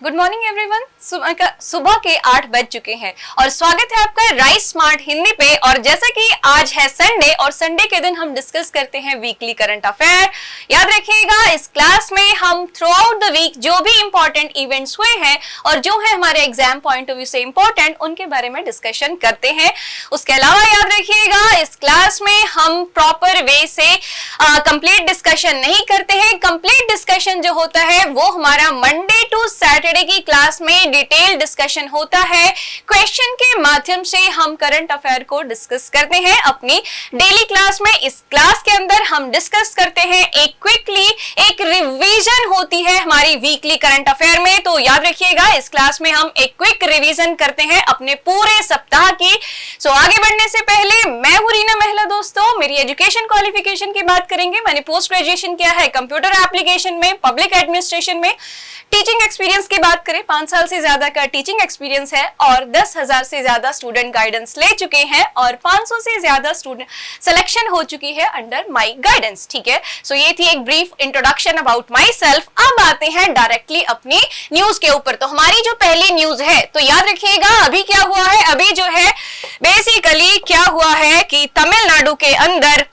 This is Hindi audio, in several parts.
Good morning everyone. सुबह के 8 बज चुके हैं और स्वागत है आपका राइस स्मार्ट हिंदी पे। और जैसा कि आज है संडे और संडे के दिन हम डिस्कस करते हैं वीकली करंट अफेयर। याद रखिएगा इस क्लास में हम थ्रू आउट द वीक जो भी इंपॉर्टेंट इवेंट्स हुए हैं और जो है हमारे एग्जाम पॉइंट ऑफ व्यू से इंपॉर्टेंट उनके बारे में डिस्कशन करते हैं। उसके अलावा याद रखिएगा इस क्लास में हम प्रॉपर वे से कंप्लीट डिस्कशन नहीं करते हैं। कंप्लीट डिस्कशन जो होता है वो हमारा मंडे टू सैटरडे की क्लास में डिटेल डिस्कशन होता है। क्वेश्चन के माध्यम से हम करंट अफेयर को डिस्कस करते हैं अपनी डेली क्लास में। इस क्लास के अंदर हम डिस्कस करते हैं एक रिवीजन होती है हमारी वीकली करंट अफेयर में। तो याद रखिएगा इस क्लास में हम एक क्विक रिवीजन करते हैं अपने पूरे सप्ताह की। आगे बढ़ने से पहले मैं हूं रीना महिला। दोस्तों मेरी एजुकेशन क्वालिफिकेशन की बात करेंगे। मैंने पोस्ट ग्रेजुएशन किया है कंप्यूटर एप्लीकेशन में, पब्लिक एडमिनिस्ट्रेशन में। टीचिंग एक्सपीरियंस की बात करें 5 साल से ज्यादा का टीचिंग एक्सपीरियंस है और 10,000 से ज्यादा स्टूडेंट गाइडेंस ले चुके हैं और 500 से ज्यादा स्टूडेंट सिलेक्शन हो चुकी है अंडर माय गाइडेंस। ठीक है, सो ये थी एक brief introduction about my self. अब आते हैं डायरेक्टली अपनी न्यूज के ऊपर। तो हमारी जो पहली न्यूज है तो याद रखिएगा अभी क्या हुआ है। अभी जो है बेसिकली क्या हुआ है कि तमिलनाडु के अंदर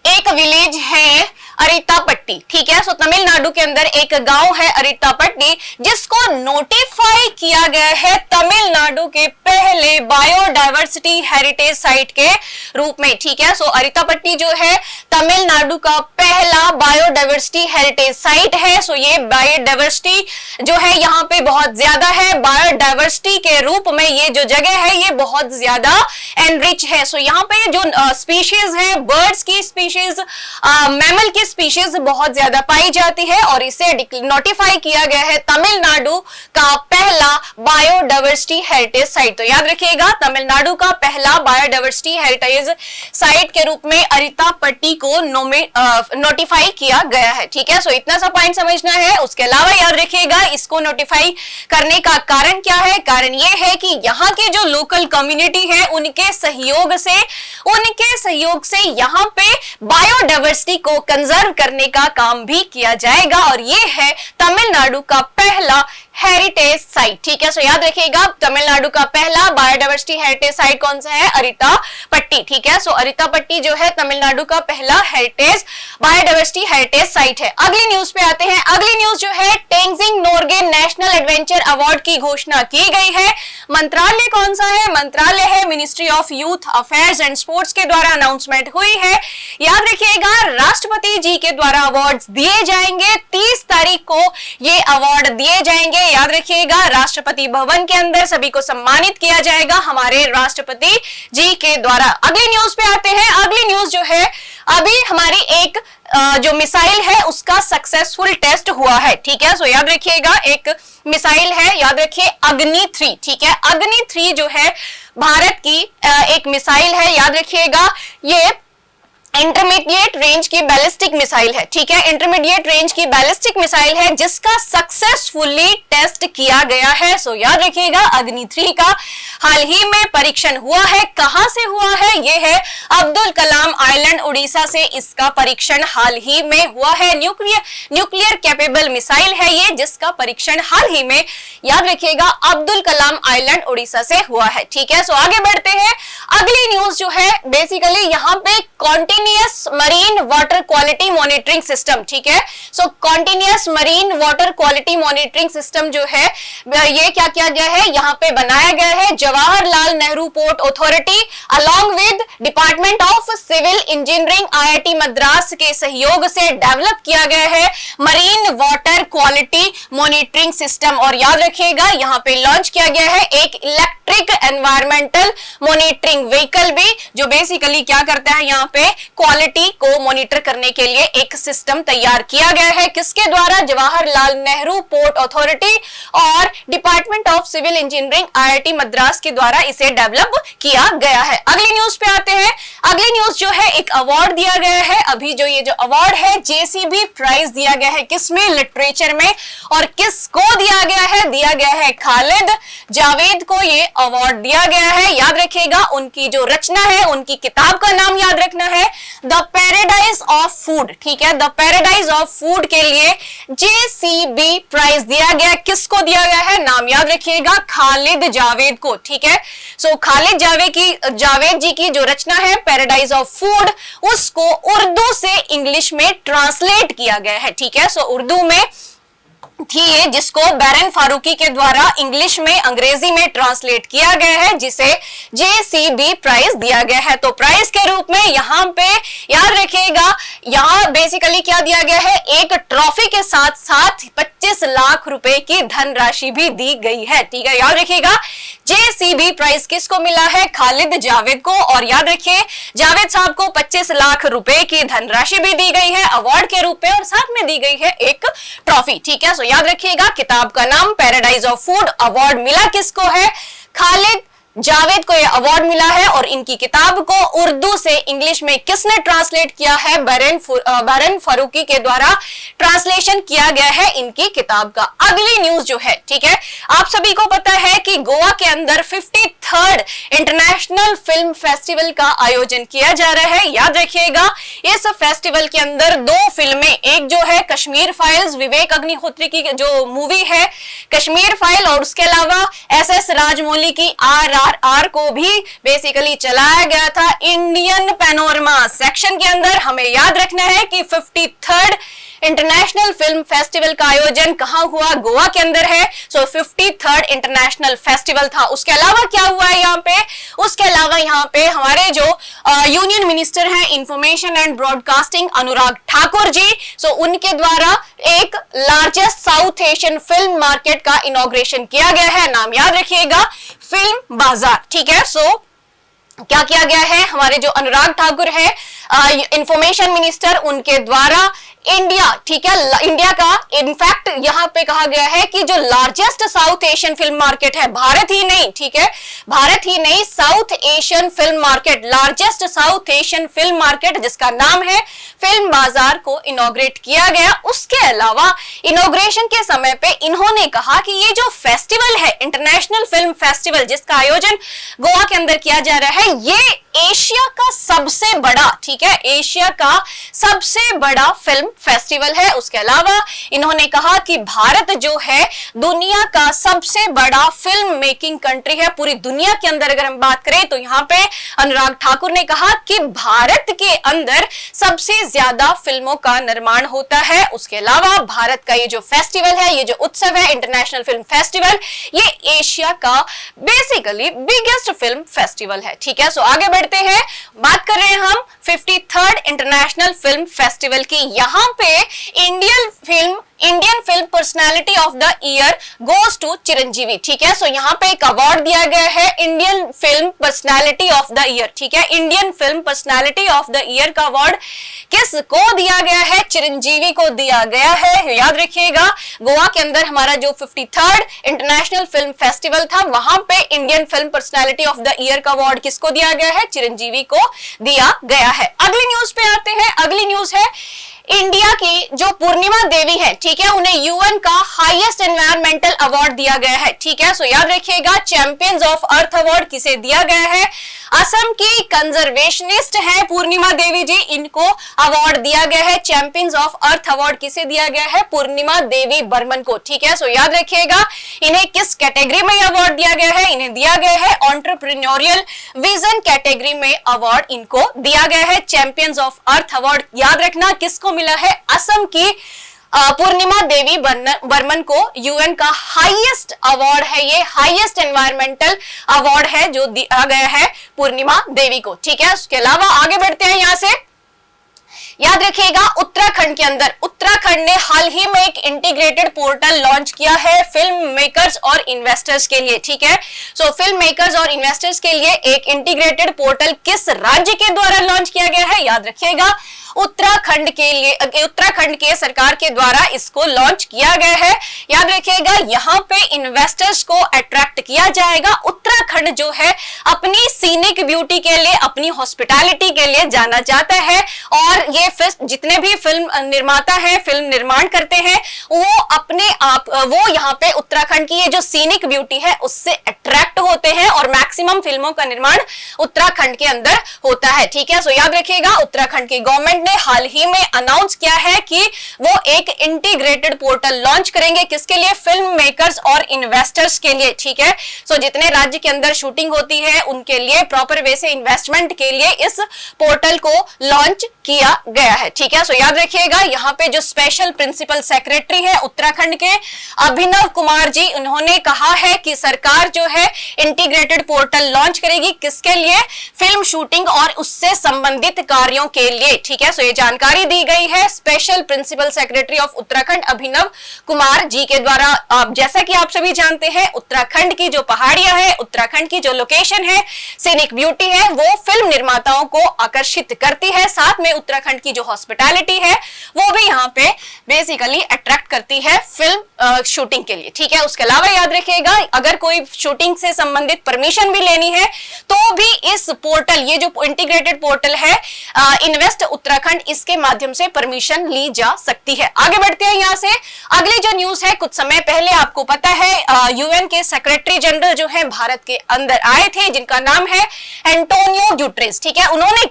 एक विलेज है अरितापट्टी। ठीक है, सो तमिलनाडु के अंदर एक गांव है अरितापट्टी जिसको नोटिफाई किया गया है तमिलनाडु के पहले बायोडायवर्सिटी हेरिटेज साइट के रूप में। ठीक है, सो अरितापट्टी जो है तमिलनाडु का पहला बायोडायवर्सिटी हेरिटेज साइट है। सो ये बायोडायवर्सिटी जो है यहाँ पे बहुत ज्यादा है। बायोडायवर्सिटी के रूप में ये जो जगह है ये बहुत ज्यादा एनरिच है। सो यहाँ पे जो स्पीशीज है, बर्ड्स की स्पीशीज, मैमल की स्पीशीज बहुत ज्यादा पाई जाती है और इसे नोटिफाई किया गया है तमिलनाडु का पहला बायोडायवर्सिटी हेरिटेज साइट। तो याद रखिएगा तमिलनाडु का पहला बायोडायवर्सिटी हेरिटेज साइट के रूप में अरितापट्टी को नोटिफाई किया गया है। ठीक है, सो इतना सा पॉइंट समझना है। उसके अलावा याद रखिएगा इसको नोटिफाई करने का कारण क्या है। कारण ये है कि यहाँ के जो लोकल कम्युनिटी है उनके सहयोग से यहाँ पे बायोडायवर्सिटी को कंजर्व करने का काम भी किया जाएगा और ये है तमिलनाडु का पहला हेरिटेज साइट। ठीक है, सो याद रखिएगा तमिलनाडु का पहला बायोडायवर्सिटी हेरिटेज साइट कौन सा है, अरितापट्टी। ठीक है, सो अरितापट्टी जो है तमिलनाडु का पहला हेरिटेज बायोडायवर्सिटी हेरिटेज साइट है। अगली न्यूज पे आते हैं। अगली न्यूज जो है Tenzing Norgay national adventure award की घोषणा की गई है। मंत्रालय कौन सा है, मंत्रालय है ministry of youth affairs and sports के द्वारा अनाउंसमेंट हुई है। याद रखिएगा राष्ट्रपति जी के द्वारा अवार्ड्स दिए जाएंगे। 30 तारीख को ये अवार्ड दिए जाएंगे। याद रखिएगा राष्ट्रपति भवन के अंदर सभी को सम्मानित किया जाएगा हमारे राष्ट्रपति जी के द्वारा। अगली न्यूज पे आते हैं। अगली न्यूज जो है अभी हमारी एक जो मिसाइल है उसका सक्सेसफुल टेस्ट हुआ है। ठीक है, सो याद रखिएगा एक मिसाइल है, याद रखिए अग्नि 3। ठीक है, अग्नि 3 जो है भारत की एक मिसाइल है। याद रखिएगा ये इंटरमीडिएट रेंज की बैलिस्टिक मिसाइल है। ठीक है, इंटरमीडिएट रेंज की बैलिस्टिक मिसाइल है जिसका सक्सेसफुली टेस्ट किया गया है। सो याद रखिएगा अग्नि 3 का हाल ही में परीक्षण हुआ है। कहां से हुआ है, ये है अब्दुल कलाम आइलैंड उड़ीसा से इसका परीक्षण हाल ही में हुआ है। न्यूक्लियर कैपेबल मिसाइल है ये जिसका परीक्षण हाल ही में याद रखिएगा अब्दुल कलाम आइलैंड उड़ीसा से हुआ है। ठीक है, सो आगे बढ़ते हैं। अगली न्यूज जो है बेसिकली यहाँ पे continuous marine water quality monitoring system. ठीक है, so continuous marine water quality monitoring system जो है ये क्या किया गया है, यहाँ पे बनाया गया है Jawaharlal Nehru port authority along with department of civil engineering IIT Madras के सहयोग से डेवलप किया गया है marine water quality monitoring system. और याद रखिएगा यहाँ पे लॉन्च किया गया है एक इलेक्ट्रिक एनवायरमेंटल मॉनिटरिंग व्हीकल भी जो बेसिकली क्या करता है, यहाँ पे क्वालिटी को मॉनिटर करने के लिए एक सिस्टम तैयार किया गया है। किसके द्वारा, जवाहरलाल नेहरू पोर्ट अथॉरिटी और department of civil engineering IIT Madras के द्वारा इसे डेवलप किया गया है। अगली न्यूज पे आते हैं। अगली न्यूज जो है एक अवार्ड दिया गया है। अभी जो ये जो अवार्ड है JCB प्राइज दिया गया है किसमें, लिटरेचर में। और किसको दिया गया है, दिया गया है? खालिद जावेद को ये अवार्ड दिया गया है। याद रखिएगा, उनकी जो रचना है, उनकी किताब का नाम याद रखना है द पैराडाइज ऑफ फूड। ठीक है, द पैराडाइज ऑफ फूड के लिए JCB प्राइज दिया गया। किसको दिया गया है? नाम याद रखिएगा, खालिद जावेद को। ठीक है, सो खालिद जावेद जी की जो रचना है पैराडाइज ऑफ फूड, उसको उर्दू से इंग्लिश में ट्रांसलेट किया गया है। ठीक है, सो उर्दू में थी ये, जिसको बैरन फारूकी के द्वारा इंग्लिश में, अंग्रेजी में ट्रांसलेट किया गया है, जिसे JCB प्राइज दिया गया है। तो प्राइज के रूप में यहाँ पे याद रखिएगा, यहाँ बेसिकली क्या दिया गया है? एक ट्रॉफी के साथ साथ 25 लाख रुपए की धनराशि भी दी गई है। ठीक है, याद रखिएगा, JCB प्राइज किसको मिला है? खालिद जावेद को। और याद रखिए, जावेद साहब को 25 लाख रुपए की धनराशि भी दी गई है अवार्ड के रूप में, और साथ में दी गई है एक ट्रॉफी। ठीक है, सो याद रखिएगा, किताब का नाम पैराडाइज ऑफ फूड, अवार्ड मिला किसको है? खालिद जावेद को यह अवार्ड मिला है। और इनकी किताब को उर्दू से इंग्लिश में किसने ट्रांसलेट किया है? बैरन फारूकी के द्वारा ट्रांसलेशन किया गया है इनकी किताब का। अगली न्यूज जो है, ठीक है, आप सभी को पता है कि गोवा के अंदर 53rd इंटरनेशनल फिल्म फेस्टिवल का आयोजन किया जा रहा है। याद रखिएगा, इस फेस्टिवल के अंदर 2 फिल्में, एक जो है कश्मीर फाइल्स, विवेक अग्निहोत्री की जो मूवी है कश्मीर फाइल, और उसके अलावा SS राजमौली की RRR को भी बेसिकली चलाया गया था इंडियन पैनोरमा सेक्शन के अंदर। हमें याद रखना है कि 53rd इंटरनेशनल फिल्म फेस्टिवल का आयोजन कहां हुआ? गोवा के अंदर है। सो 53rd इंटरनेशनल फेस्टिवल था। उसके अलावा क्या हुआ है यहाँ पे? उसके अलावा यहाँ पे हमारे जो यूनियन मिनिस्टर हैं information and broadcasting, Anurag Thakur ji, सो उनके द्वारा एक largest south Asian film market का इनॉग्रेशन किया गया है। नाम याद रखिएगा, फिल्म बाजार। ठीक है, सो क्या किया गया है? हमारे जो अनुराग ठाकुर है इंफॉर्मेशन मिनिस्टर, उनके द्वारा इंडिया, ठीक है, इंडिया का, इनफैक्ट यहाँ पे कहा गया है कि जो largest south Asian film market है, भारत ही नहीं, ठीक है, भारत ही नहीं, south Asian film market, largest south Asian film market, जिसका नाम है फिल्म बाजार, को इनॉग्रेट किया गया। उसके अलावा इनॉग्रेशन के समय पे इन्होंने कहा कि ये जो फेस्टिवल है, इंटरनेशनल फिल्म फेस्टिवल, जिसका आयोजन गोवा के अंदर किया जा रहा है, ये एशिया का सबसे बड़ा, ठीक है, एशिया का सबसे बड़ा फिल्म फेस्टिवल है। उसके अलावा इन्होंने कहा कि भारत जो है दुनिया का सबसे बड़ा फिल्म मेकिंग कंट्री है। पूरी दुनिया के अंदर अगर हम बात करें तो यहाँ पे अनुराग ठाकुर ने कहा कि भारत के अंदर सबसे ज्यादा फिल्मों का निर्माण होता है। उसके अलावा भारत का ये जो फेस्टिवल है, ये जो उत्सव है, इंटरनेशनल फिल्म फेस्टिवल, ये एशिया का बेसिकली बिगेस्ट फिल्म फेस्टिवल है। ठीक है, सो आगे बढ़ते हैं, बात कर रहे हैं हम 53rd इंटरनेशनल फिल्म फेस्टिवल की। यहाँ पे Indian film personality of the year goes to Chiranjeevi. ठीक है, सो यहाँ पे एक अवार्ड दिया गया है Indian film personality of the year. ठीक है, Indian film personality of the year का अवार्ड किसको दिया गया है? चिरंजीवी को दिया गया है। याद रखिएगा, गोवा के अंदर हमारा जो 53rd इंटरनेशनल फिल्म फेस्टिवल था, वहां पे Indian film personality of the year का अवार्ड किसको दिया गया है? चिरंजीवी को दिया गया है। अगली न्यूज पे आते हैं। अगली न्यूज है इंडिया की जो पूर्णिमा देवी है, ठीक है, उन्हें यूएन का हाईएस्ट एनवायरमेंटल अवार्ड दिया गया है। ठीक है, सो याद रखिएगा, चैंपियंस ऑफ अर्थ अवार्ड किसे दिया गया है? असम की कंजर्वेशनिस्ट है पूर्णिमा देवी जी, इनको अवार्ड दिया गया है। चैंपियंस ऑफ अर्थ अवार्ड किसे दिया गया है? पूर्णिमा देवी बर्मन को। ठीक है, सो याद रखिएगा, इन्हें किस कैटेगरी में अवार्ड दिया गया है? इन्हें दिया गया है एंटरप्रेन्योरियल विजन कैटेगरी में अवार्ड इनको दिया गया है। चैंपियंस ऑफ अर्थ अवार्ड याद रखना किसको मिला है? असम की पूर्णिमा देवी बर्मन को यूएन का हाईएस्ट अवार्ड है, ये हाईएस्ट एनवायरमेंटल अवार्ड है जो दिया गया है पूर्णिमा देवी को। ठीक है, उसके अलावा आगे बढ़ते हैं यहां से। याद रखिएगा, उत्तराखंड के अंदर, उत्तराखंड ने हाल ही में एक इंटीग्रेटेड पोर्टल लॉन्च किया है फिल्म मेकर्स और इन्वेस्टर्स के लिए। ठीक है, सो फिल्म मेकर्स और इन्वेस्टर्स के लिए एक इंटीग्रेटेड पोर्टल किस राज्य के द्वारा लॉन्च किया गया है? याद रखिएगा, उत्तराखंड के लिए, उत्तराखंड के सरकार के द्वारा इसको लॉन्च किया गया है। याद रखिएगा, यहाँ पे इन्वेस्टर्स को अट्रैक्ट किया जाएगा। उत्तराखंड जो है अपनी सीनिक ब्यूटी के लिए, अपनी हॉस्पिटैलिटी के लिए जाना जाता है, और ये लिए जितने भी फिल्म निर्माता हैं, फिल्म निर्माण करते हैं, वो अपने आप वो यहाँ पे उत्तराखंड की ये जो सीनिक ब्यूटी है उससे अट्रैक्ट होते हैं और मैक्सिमम फिल्मों का निर्माण उत्तराखंड के अंदर होता है। ठीक है, सो याद रखिएगा उत्तराखंड की गवर्नमेंट ने हाल ही में अनाउंस किया है कि वो एक इंटीग्रेटेड पोर्टल लॉन्च करेंगे, किसके लिए? फिल्म मेकर्स और इन्वेस्टर्स के लिए। ठीक है, सो जितने राज्य के अंदर शूटिंग होती है उनके लिए प्रॉपर वे से इन्वेस्टमेंट के लिए इस पोर्टल को लॉन्च किया गया है। ठीक है, सो याद रखिएगा यहाँ पे जो स्पेशल प्रिंसिपल सेक्रेटरी है उत्तराखंड के अभिनव कुमार जी, उन्होंने कहा है कि सरकार जो है इंटीग्रेटेड पोर्टल लॉन्च करेगी, किसके लिए? फिल्म शूटिंग और उससे संबंधित कार्यों के लिए। ठीक है, सो ये जानकारी दी गई है special principal secretary of Uttarakhand Abhinav Kumar ji के द्वारा। जैसा कि आप सभी जानते हैं उत्तराखंड की जो पहाड़ियां है, उत्तराखंड की जो लोकेशन है, सीनिक ब्यूटी है, वो फिल्म निर्माताओं को आकर्षित करती है। साथ में उत्तराखंड की जो हॉस्पिटैलिटी है वो भी यहाँ पे बेसिकली अट्रैक्ट करती है फिल्म शूटिंग के लिए। ठीक है, उसके अलावा याद रखिएगा अगर कोई शूटिंग से संबंधित परमिशन भी लेनी है तो भी इस पोर्टल, ये जो इंटीग्रेटेड पोर्टल है इन्वेस्ट उत्तराखंड, इसके माध्यम से परमिशन ली जा सकती है। आगे बढ़ते हैं यहाँ से। अगली जो न्यूज है, कुछ समय पहले आपको पता है यूएन के सेक्रेटरी जनरल जो है भारत के अंदर आए थे, जिनका नाम है एंटोनियो गुटेरेस। ठीक है, उन्होंने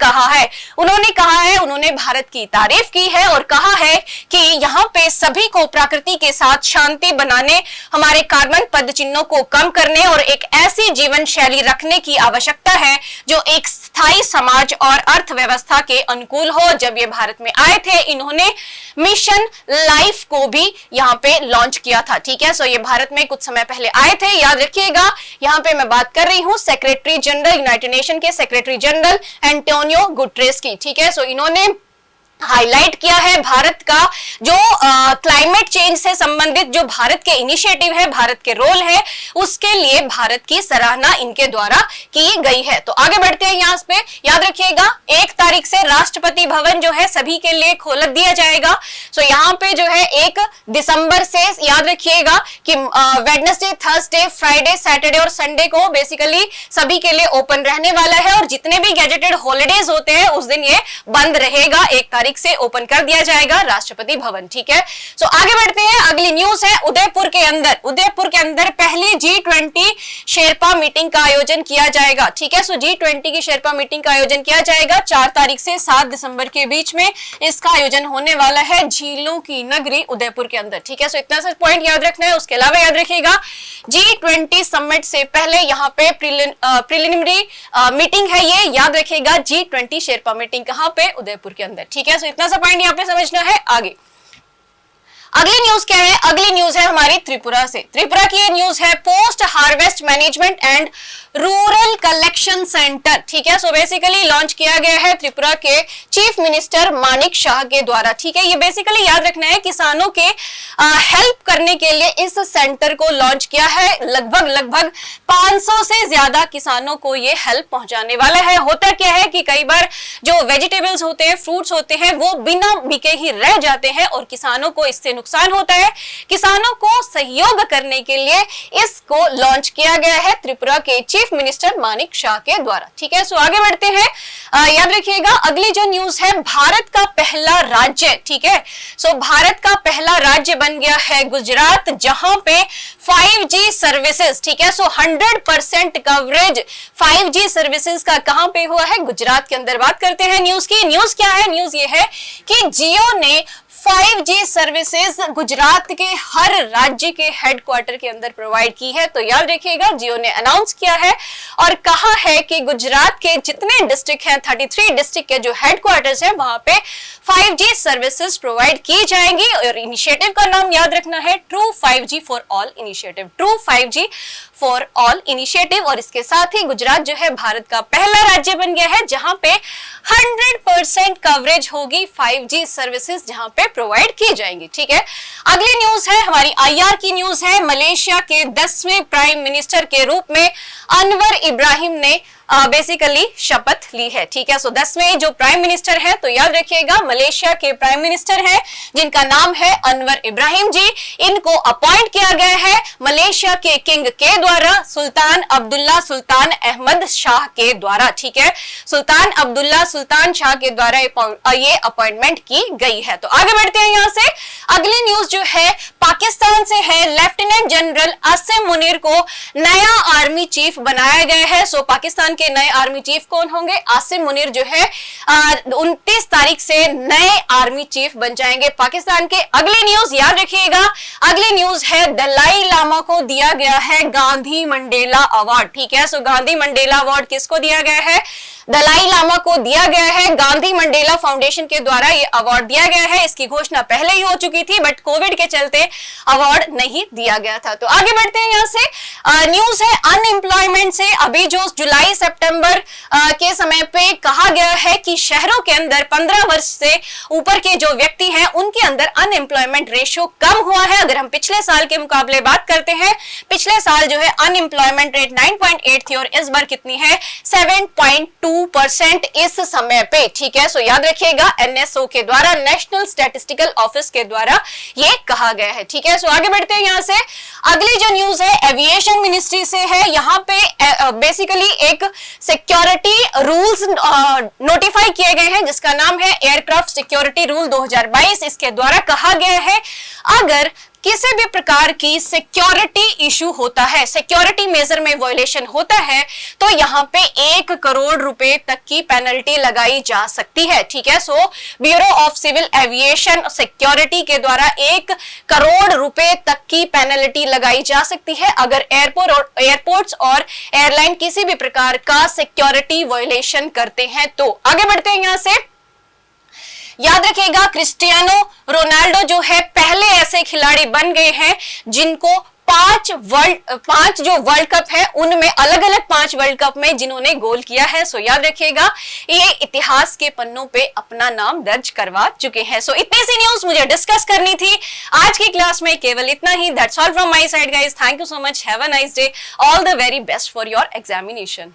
भारत की तारीफ की है और कहा है कि यहाँ पे सभी को प्रकृति के साथ शांति बनाने, हमारे कार्बन पदचिह्नों को कम करने और एक ऐसी जीवन शैली रखने की आवश्यकता है जो एक स्थायी समाज और अर्थव्यवस्था के अनुकूल हो। जब ये भारत में आए थे इन्होंने मिशन लाइफ को भी यहाँ पे लॉन्च किया था। ठीक है, सो ये भारत में कुछ समय पहले आए थे। याद रखिएगा यहाँ पे मैं बात कर रही हूँ सेक्रेटरी जनरल, यूनाइटेड नेशन के सेक्रेटरी जनरल एंटोनियो गुटेरेस की। ठीक है, सो इन्होंने हाईलाइट किया है भारत का जो क्लाइमेट चेंज से संबंधित जो भारत के इनिशिएटिव है, भारत के रोल है, उसके लिए भारत की सराहना इनके द्वारा की गई है। तो आगे बढ़ते हैं यहाँ पे। याद रखिएगा 1 तारीख से राष्ट्रपति भवन जो है सभी के लिए खोल दिया जाएगा। सो यहाँ पे जो है 1 दिसंबर से याद रखिएगा कि वेडनेसडे, थर्सडे, फ्राइडे, सैटरडे और संडे को बेसिकली सभी के लिए ओपन रहने वाला है और जितने भी गैजेटेड हॉलीडेज होते हैं उस दिन ये बंद रहेगा। 1 तारीख से ओपन कर दिया जाएगा राष्ट्रपति भवन। ठीक है, सो आगे बढ़ते हैं। अगली न्यूज है उदयपुर के अंदर पहली G20 शेरपा मीटिंग का आयोजन किया जाएगा। ठीक है, सो G20 की शेरपा मीटिंग का आयोजन किया जाएगा 4 तारीख से 7 दिसंबर के बीच में इसका आयोजन होने वाला है झीलों की नगरी उदयपुर के अंदर। ठीक है, सो इतना सा पॉइंट याद रखना है। उसके अलावा याद रखिएगा G20 समिट से पहले यहाँ पे प्रिलिमिनरी मीटिंग है, ये याद रखिएगा G20 शेरपा मीटिंग कहाँ पे? उदयपुर के अंदर। ठीक है, इतना सा पॉइंट यहाँ पे समझना है। आगे अगली न्यूज क्या है? अगली न्यूज है हमारी त्रिपुरा से। त्रिपुरा की ये न्यूज है post harvest management and rural collection centre. ठीक है, सो बेसिकली लॉन्च किया गया है त्रिपुरा के चीफ मिनिस्टर मानिक शाह के द्वारा। ठीक है, ये बेसिकली याद रखना है किसानों के हेल्प करने के लिए इस सेंटर को लॉन्च किया है। लगभग 500 से ज्यादा किसानों को ये हेल्प पहुंचाने वाला है। होता क्या है कि कई बार जो वेजिटेबल्स होते हैं, फ्रूट्स होते हैं, वो बिना बिके ही रह जाते हैं और किसानों को इससे नुकसान होता है। किसानों को सहयोग करने के लिए इसको लॉन्च किया गया है त्रिपुरा के चीफ मिनिस्टर मानिक शाह के द्वारा। ठीक है, सो आगे बढ़ते हैं। याद रखिएगा अगली जो न्यूज है भारत का पहला राज्य। ठीक है, सो भारत का पहला राज्य बन गया है गुजरात, जहां पे 5G सर्विसेज, ठीक है, सो 100% कवरेज 5G सर्विसेज का कहां पे हुआ है? गुजरात के अंदर। बात करते हैं न्यूज की। न्यूज क्या है? न्यूज ये है कि जियो ने 5G सर्विसेज गुजरात के हर राज्य के हेडक्वार्टर के अंदर प्रोवाइड की है। तो याद रखिएगा जियो ने अनाउंस किया है और कहा है कि गुजरात के जितने डिस्ट्रिक्ट हैं, 33 डिस्ट्रिक्ट के जो हेडक्वार्टर्स हैं, वहां पे 5G सर्विसेज प्रोवाइड की जाएंगी। और इनिशिएटिव का नाम याद रखना है true 5G for all initiative, true 5G for all initiative. और इसके साथ ही गुजरात जो है भारत का पहला राज्य बन गया है जहां पे 100% कवरेज होगी 5G सर्विसेज जहां पे प्रोवाइड की जाएंगी। ठीक है, अगली न्यूज है हमारी IR की न्यूज है। मलेशिया के 10वें प्राइम मिनिस्टर के रूप में अनवर इब्राहिम ने बेसिकली शपथ ली है। ठीक है, सो 10वें जो प्राइम मिनिस्टर है, तो याद रखिएगा मलेशिया के प्राइम मिनिस्टर हैं जिनका नाम है अनवर इब्राहिम जी। इनको अपॉइंट किया गया है मलेशिया के किंग के द्वारा, सुल्तान अब्दुल्ला सुल्तान अहमद शाह के द्वारा। ठीक है, सुल्तान अब्दुल्ला सुल्तान शाह के द्वारा ये अपॉइंटमेंट की गई है। तो आगे बढ़ते हैं यहाँ से। अगली न्यूज जो है पाकिस्तान से है। लेफ्टिनेंट जनरल आसिम मुनीर को नया आर्मी चीफ बनाया गया है। सो पाकिस्तान के नए आर्मी चीफ कौन होंगे? आसिम मुनीर जो है 29 तारीख से नए आर्मी चीफ बन जाएंगे पाकिस्तान के। अगली न्यूज याद रखिएगा, अगली न्यूज है दलाई लामा को दिया गया है गांधी मंडेला अवार्ड। ठीक है, सो गांधी मंडेला अवार्ड किसको दिया गया है? दलाई लामा को दिया गया है। गांधी मंडेला फाउंडेशन के द्वारा ये अवार्ड दिया गया है। इसकी घोषणा पहले ही हो चुकी थी, बट कोविड के चलते अवार्ड नहीं दिया गया था। तो आगे बढ़ते हैं यहाँ से। न्यूज है अनएम्प्लॉयमेंट से। अभी जो जुलाई सितंबर के समय पे कहा गया है कि शहरों के अंदर 15 वर्ष से ऊपर के जो व्यक्ति हैं उनके अंदर अनएम्प्लॉयमेंट रेशियो कम हुआ है। अगर हम पिछले साल के मुकाबले बात करते हैं, पिछले साल जो है अनएम्प्लॉयमेंट रेट 9.8 थी और इस बार कितनी है? 7.2% इस समय पे। ठीक है, सो याद रखिएगा एनएसओ के द्वारा, नेशनल स्टैटिस्टिकल ऑफिस के द्वारा ये कहा गया है। ठीक है, सो आगे बढ़ते हैं यहाँ से। अगली जो न्यूज है एविएशन मिनिस्ट्री से है। यहाँ पे बेसिकली एक सिक्योरिटी रूल्स नोटिफाई किए गए हैं जिसका नाम है एयरक्राफ्ट सिक्योरिटी रूल 2022। इसके द्वारा कहा गया है अगर किसी भी प्रकार की सिक्योरिटी इशू होता है, सिक्योरिटी मेजर में वायलेशन होता है, तो यहाँ पे 1 करोड़ रुपए तक की पेनल्टी लगाई जा सकती है। ठीक है, so bureau of civil aviation security के द्वारा 1 करोड़ रुपए तक की पेनल्टी लगाई जा सकती है अगर एयरपोर्ट्स और एयरलाइन किसी भी प्रकार का सिक्योरिटी वायलेशन करते हैं। तो आगे बढ़ते हैं यहाँ से। याद रखिएगा क्रिस्टियानो रोनाल्डो जो है पहले ऐसे खिलाड़ी बन गए हैं जिनको 5 जो वर्ल्ड कप है उनमें अलग अलग 5 वर्ल्ड कप में जिन्होंने गोल किया है। सो याद रखिएगा ये इतिहास के पन्नों पे अपना नाम दर्ज करवा चुके हैं। सो इतनी सी न्यूज मुझे डिस्कस करनी थी आज की क्लास में, केवल इतना ही। That's all from my side guys, thank you so much, have a nice day, all the very best for your examination.